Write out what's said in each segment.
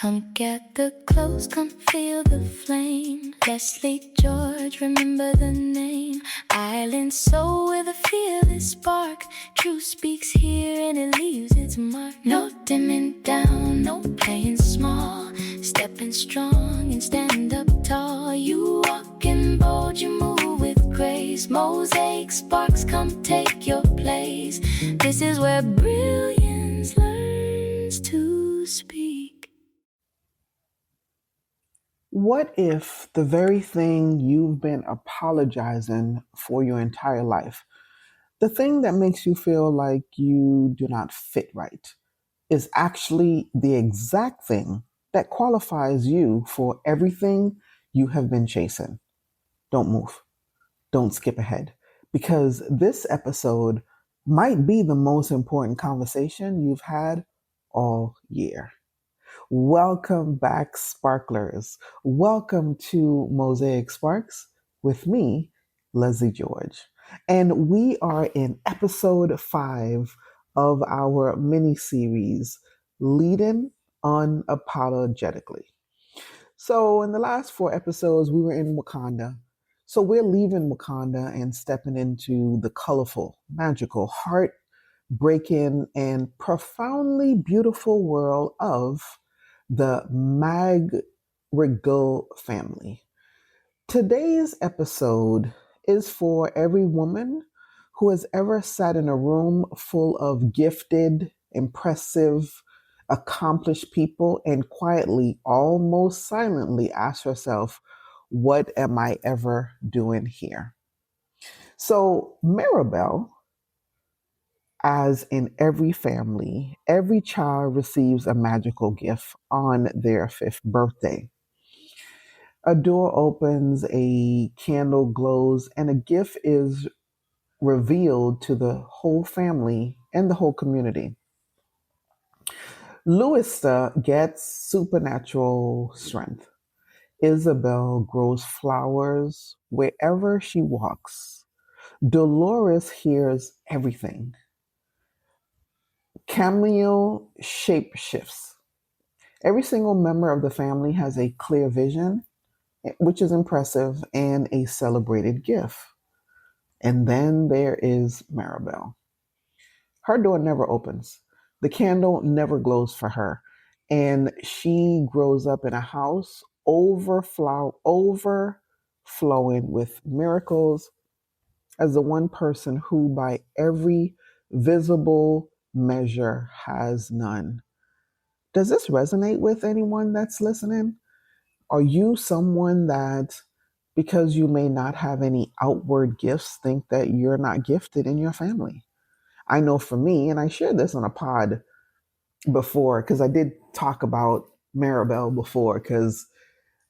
Come gather close, come feel the flame. Lesley George, remember the name. Island soul with a fearless spark. Truth speaks here and it leaves its mark. No dimming down, no playing small. Stepping strong and stand up tall. You walk in bold, you move with grace. Mosaic Sparks, come take your place. This is where brilliance learns to speak. What if the very thing you've been apologizing for your entire life, the thing that makes you feel like you do not fit right, is actually the exact thing that qualifies you for everything you have been chasing? Don't move. Don't skip ahead, because this episode might be the most important conversation you've had all year. Welcome back, sparklers. Welcome to Mosaic Sparks with me, Lesley George. And we are in episode 5 of our mini series, Leading Unapologetically. So, in the last 4 episodes, we were in Wakanda. So, we're leaving Wakanda and stepping into the colorful, magical, heart-breaking, and profoundly beautiful world of the Magrigal family. Today's episode is for every woman who has ever sat in a room full of gifted, impressive, accomplished people and quietly, almost silently asked herself, what am I ever doing here? So, Maribel, as in every family, every child receives a magical gift on their 5th birthday. A door opens, a candle glows, and a gift is revealed to the whole family and the whole community. Louisa gets supernatural strength. Isabel grows flowers wherever she walks. Dolores hears everything. Camille shapeshifts. Every single member of the family has a clear vision, which is impressive, and a celebrated gift. And then there is Maribel. Her door never opens. The candle never glows for her. And she grows up in a house overflowing with miracles as the one person who, by every visible measure, has none. Does this resonate with anyone that's listening? Are you someone that, because you may not have any outward gifts, think that you're not gifted in your family? I know for me, and I shared this on a pod before, because I did talk about Maribel before, because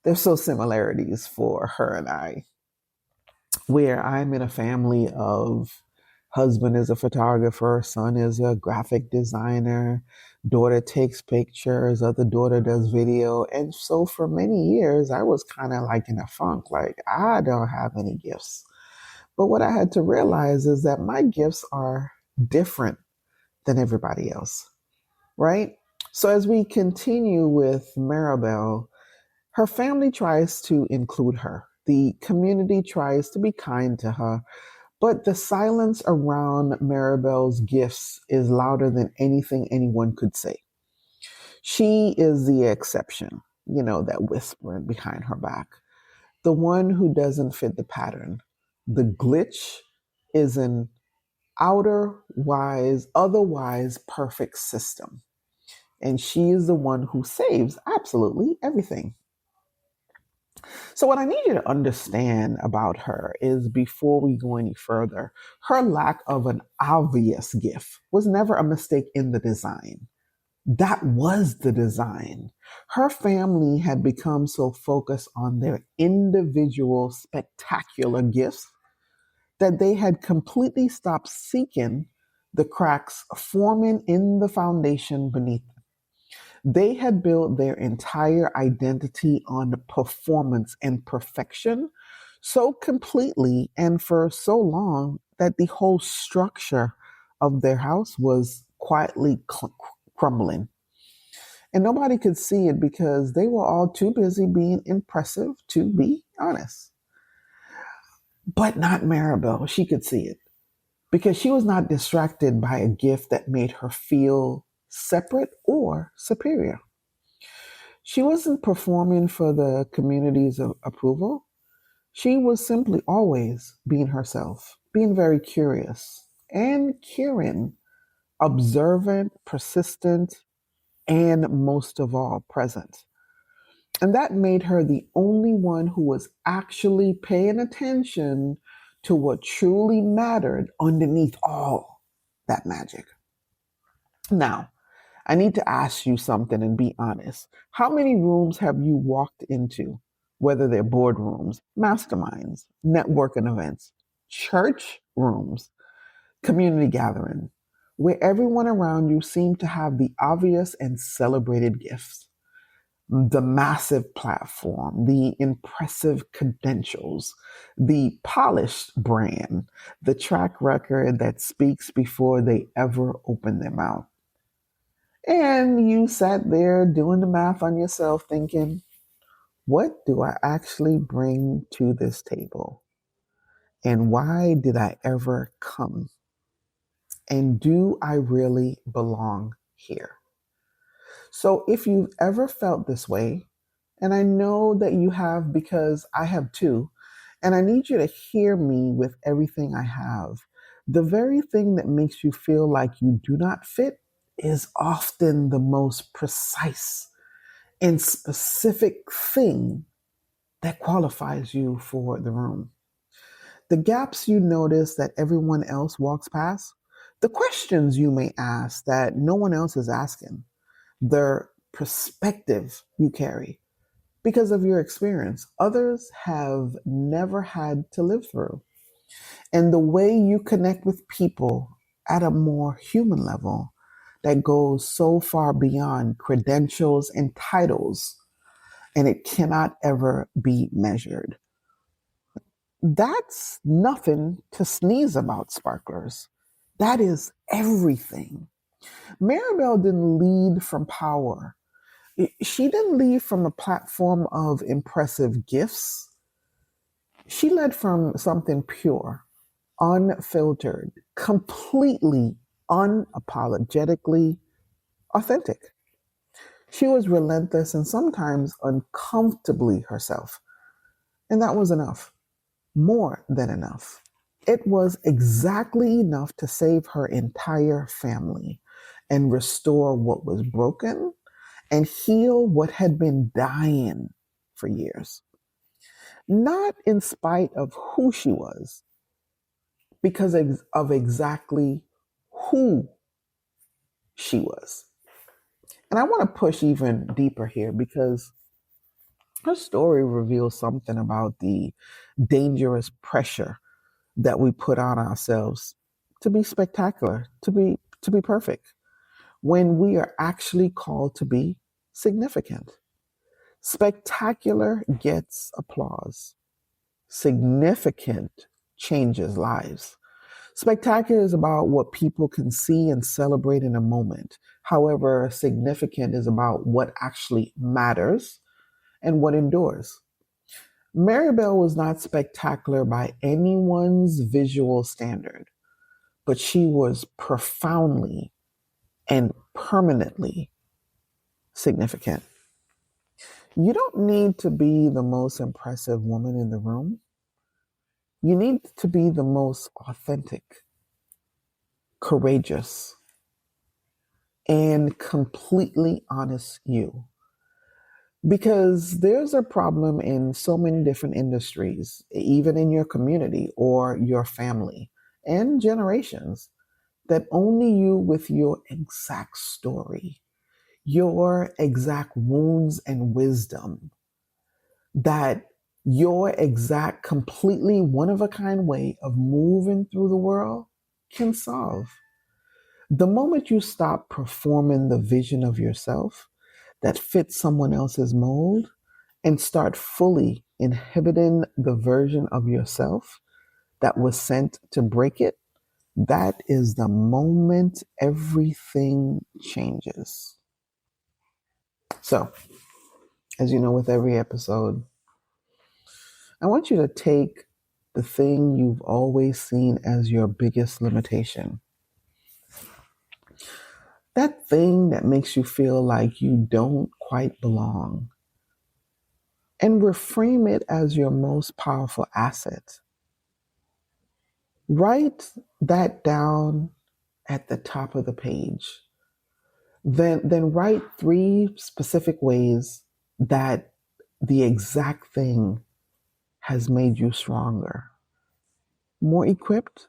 there's so similarities for her and I, where I'm in a family of husband is a photographer, son is a graphic designer, daughter takes pictures, other daughter does video. And so for many years, I was kind of like in a funk, like I don't have any gifts. But what I had to realize is that my gifts are different than everybody else, right? So as we continue with Maribel, her family tries to include her. The community tries to be kind to her, but the silence around Maribel's gifts is louder than anything anyone could say. She is the exception, that whispering behind her back, the one who doesn't fit the pattern. The glitch is an otherwise perfect system. And she is the one who saves absolutely everything. So, what I need you to understand about her is, before we go any further, her lack of an obvious gift was never a mistake in the design. That was the design. Her family had become so focused on their individual spectacular gifts that they had completely stopped seeking the cracks forming in the foundation beneath. They had built their entire identity on performance and perfection so completely and for so long that the whole structure of their house was quietly crumbling. And nobody could see it because they were all too busy being impressive to be honest. But not Maribel. She could see it because she was not distracted by a gift that made her feel separate or superior. She wasn't performing for the community's approval. She was simply always being herself, being very curious and caring, observant, persistent, and most of all, present. And that made her the only one who was actually paying attention to what truly mattered underneath all that magic. Now, I need to ask you something and be honest. How many rooms have you walked into, whether they're boardrooms, masterminds, networking events, church rooms, community gathering, where everyone around you seemed to have the obvious and celebrated gifts? The massive platform, the impressive credentials, the polished brand, the track record that speaks before they ever open their mouth. And you sat there doing the math on yourself, thinking, what do I actually bring to this table? And why did I ever come? And do I really belong here? So if you've ever felt this way, and I know that you have because I have too, and I need you to hear me with everything I have. The very thing that makes you feel like you do not fit is often the most precise and specific thing that qualifies you for the room. The gaps you notice that everyone else walks past, the questions you may ask that no one else is asking, the perspective you carry because of your experience others have never had to live through, and the way you connect with people at a more human level that goes so far beyond credentials and titles, and it cannot ever be measured. That's nothing to sneeze about, sparklers. That is everything. Maribel didn't lead from power. She didn't lead from a platform of impressive gifts. She led from something pure, unfiltered, completely unapologetically authentic. She was relentless and sometimes uncomfortably herself. And that was enough, more than enough. It was exactly enough to save her entire family and restore what was broken and heal what had been dying for years. Not in spite of who she was, because of exactly who she was. And I want to push even deeper here because her story reveals something about the dangerous pressure that we put on ourselves to be spectacular, to be perfect, when we are actually called to be significant. Spectacular gets applause. Significant changes lives. Spectacular is about what people can see and celebrate in a moment. However, significant is about what actually matters and what endures. Maribel was not spectacular by anyone's visual standard, but she was profoundly and permanently significant. You don't need to be the most impressive woman in the room. You need to be the most authentic, courageous, and completely honest you. Because there's a problem in so many different industries, even in your community or your family and generations, that only you with your exact story, your exact wounds and wisdom, that your exact, completely one of a kind way of moving through the world can solve. The moment you stop performing the vision of yourself that fits someone else's mold and start fully inhibiting the version of yourself that was sent to break it, that is the moment everything changes. So, as you know, with every episode, I want you to take the thing you've always seen as your biggest limitation, that thing that makes you feel like you don't quite belong, and reframe it as your most powerful asset. Write that down at the top of the page. Then write 3 specific ways that the exact thing has made you stronger, more equipped,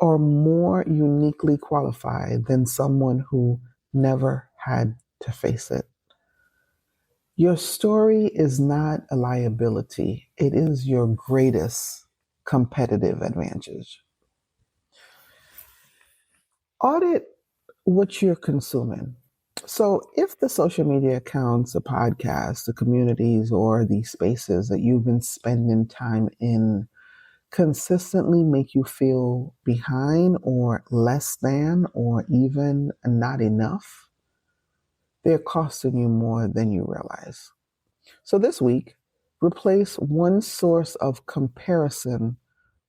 or more uniquely qualified than someone who never had to face it. Your story is not a liability, it is your greatest competitive advantage. Audit what you're consuming. So, if the social media accounts, the podcasts, the communities, or the spaces that you've been spending time in consistently make you feel behind or less than or even not enough, they're costing you more than you realize. So this week, replace one source of comparison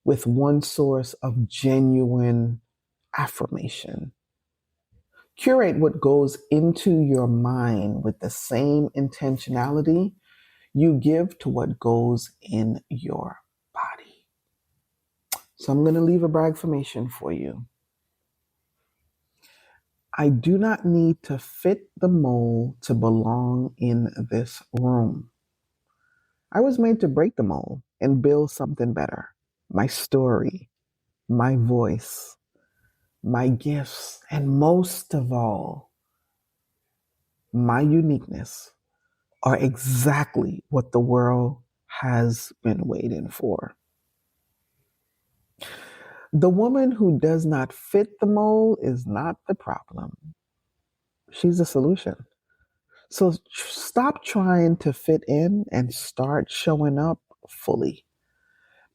with one source of genuine affirmation. Curate what goes into your mind with the same intentionality you give to what goes in your body. So I'm going to leave a brag formation for you. I do not need to fit the mold to belong in this room. I was made to break the mold and build something better. My story, my voice, my gifts, and most of all, my uniqueness are exactly what the world has been waiting for. The woman who does not fit the mold is not the problem. She's the solution. So stop trying to fit in and start showing up fully,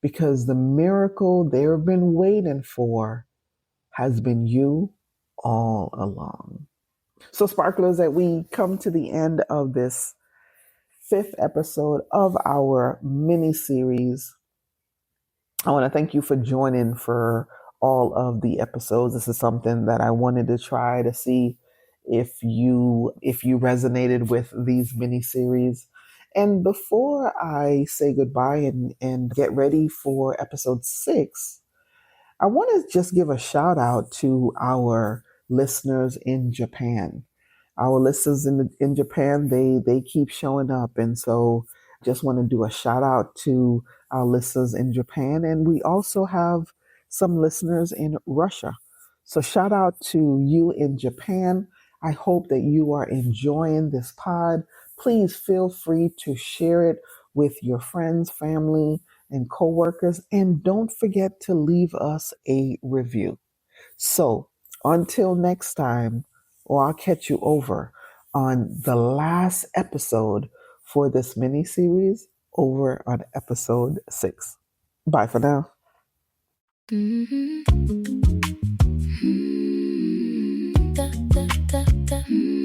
because the miracle they've been waiting for has been you all along. So, sparklers, that we come to the end of this 5th episode of our mini series. I want to thank you for joining for all of the episodes. This is something that I wanted to try to see if you resonated with these mini series. And before I say goodbye and get ready for episode 6, I want to just give a shout out to our listeners in Japan. Our listeners in Japan, they keep showing up, and so just want to do a shout out to our listeners in Japan, and we also have some listeners in Russia. So shout out to you in Japan. I hope that you are enjoying this pod. Please feel free to share it with your friends, family, and coworkers, and don't forget to leave us a review. So until next time, or I'll catch you over on the last episode for this mini series over on episode 6. Bye for now. Da, da, da, da.